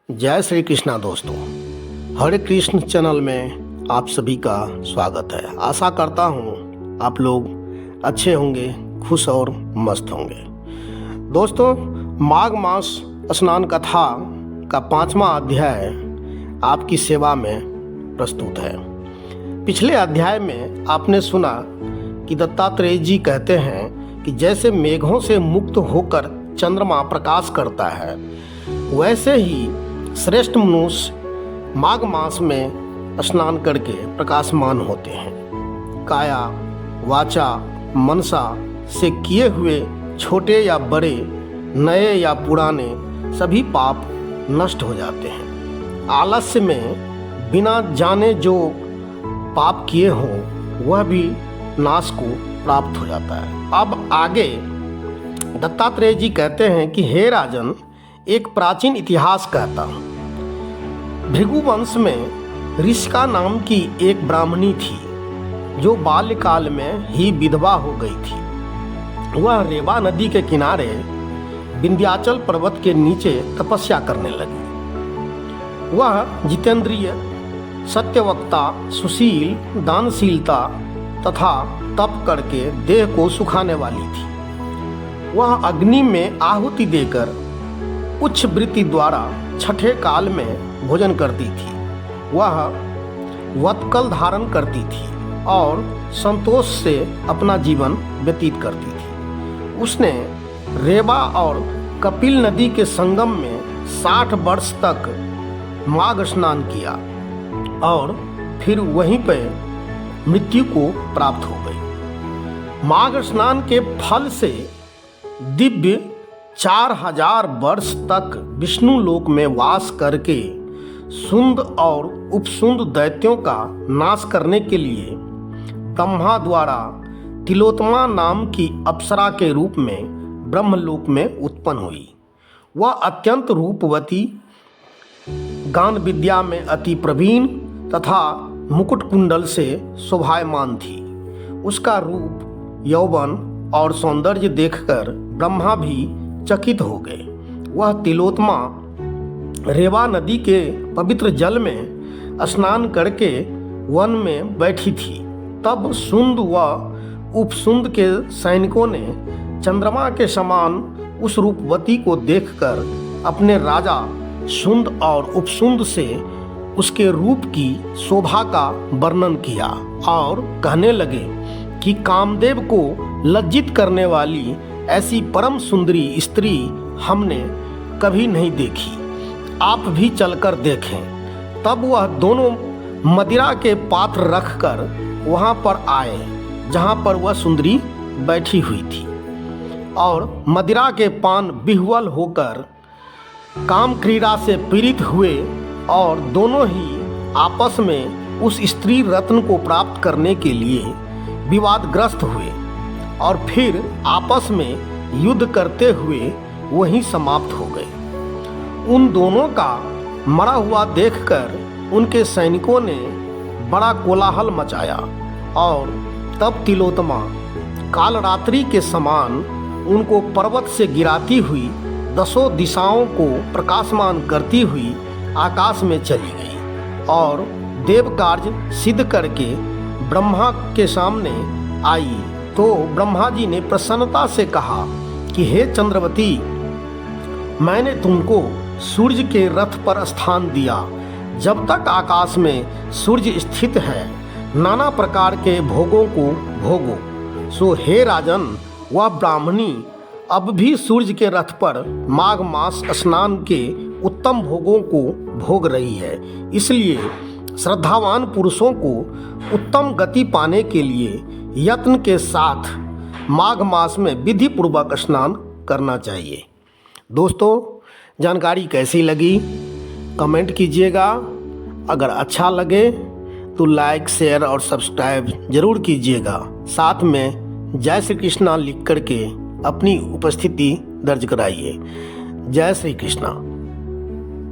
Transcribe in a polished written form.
जय श्री कृष्णा दोस्तों, हरे कृष्ण चैनल में आप सभी का स्वागत है। आशा करता हूँ आप लोग अच्छे होंगे, खुश और मस्त होंगे। दोस्तों, माघ मास स्नान कथा का 5वां अध्याय आपकी सेवा में प्रस्तुत है। पिछले अध्याय में आपने सुना कि दत्तात्रेय जी कहते हैं कि जैसे मेघों से मुक्त होकर चंद्रमा प्रकाश करता है, वैसे ही श्रेष्ठ मनुष्य माघ मास में स्नान करके प्रकाशमान होते हैं। काया वाचा मनसा से किए हुए छोटे या बड़े, नए या पुराने सभी पाप नष्ट हो जाते हैं। आलस्य में बिना जाने जो पाप किए हों वह भी नाश को प्राप्त हो जाता है। अब आगे दत्तात्रेय जी कहते हैं कि हे राजन, एक प्राचीन इतिहास कहता हूँ। भृगुवंश में ऋषिका नाम की एक ब्राह्मणी थी जो बाल्यकाल में ही विधवा हो गई थी। वह रेवा नदी के किनारे विंध्याचल पर्वत के नीचे तपस्या करने लगी। वह जितेंद्रिय, सत्यवक्ता, सुशील, दानशीलता तथा तप करके देह को सुखाने वाली थी। वह अग्नि में आहुति देकर उच्च वृत्ति द्वारा छठे काल में भोजन करती थी। वह वत्कल धारण करती थी और संतोष से अपना जीवन व्यतीत करती थी। उसने रेवा और कपिल नदी के संगम में 60 वर्ष तक माघ स्नान किया और फिर वहीं पर मृत्यु को प्राप्त हो गई। माघ स्नान के फल से दिव्य 4000 वर्ष तक विष्णु लोक में वास करके सुंद और उपसुंद दैत्यों का नाश करने के लिए ब्रह्मा द्वारा तिलोत्तमा नाम की अप्सरा के रूप में ब्रह्मलोक में उत्पन्न हुई। वह अत्यंत रूपवती, गान विद्या में अति प्रवीण तथा मुकुट कुंडल से शोभायमान थी। उसका रूप, यौवन और सौंदर्य देखकर ब्रह्मा भी चकित हो गए। वह तिलोत्तमा रेवा नदी के पवित्र जल में स्नान करके वन में बैठी थी। तब सुंद व उपसुंद के सैनिकों ने चंद्रमा के समान उस रूपवती को देखकर अपने राजा सुंद और उपसुंद से उसके रूप की शोभा का वर्णन किया और कहने लगे कि कामदेव को लज्जित करने वाली ऐसी परम सुंदरी स्त्री हमने कभी नहीं देखी। आप भी चलकर देखें। तब वह दोनों मदिरा के पात्र रखकर वहां पर आए जहां पर वह सुंदरी बैठी हुई थी और मदिरा के पान विह्वल होकर काम क्रीड़ा से पीड़ित हुए और दोनों ही आपस में उस स्त्री रत्न को प्राप्त करने के लिए विवादग्रस्त हुए और फिर आपस में युद्ध करते हुए वहीं समाप्त हो गए। उन दोनों का मरा हुआ देखकर उनके सैनिकों ने बड़ा कोलाहल मचाया और तब तिलोत्तमा कालरात्रि के समान उनको पर्वत से गिराती हुई 10 दिशाओं को प्रकाशमान करती हुई आकाश में चली गई और देव कार्य सिद्ध करके ब्रह्मा के सामने आई। तो ब्रह्मा जी ने प्रसन्नता से कहा कि हे चंद्रवती, मैंने तुमको सूर्य के रथ पर स्थान दिया। जब तक आकाश में सूर्य स्थित है, नाना प्रकार के भोगों को भोगो। सो हे राजन, वह ब्राह्मणी अब भी सूर्य के रथ पर माघ मास स्नान के उत्तम भोगों को भोग रही है। इसलिए श्रद्धावान पुरुषों को उत्तम गति पाने के लिए यत्न के साथ माघ मास में विधि पूर्वक स्नान करना चाहिए। दोस्तों, जानकारी कैसी लगी कमेंट कीजिएगा। अगर अच्छा लगे तो लाइक, शेयर और सब्सक्राइब जरूर कीजिएगा। साथ में जय श्री कृष्णा लिख करके अपनी उपस्थिति दर्ज कराइए। जय श्री कृष्णा।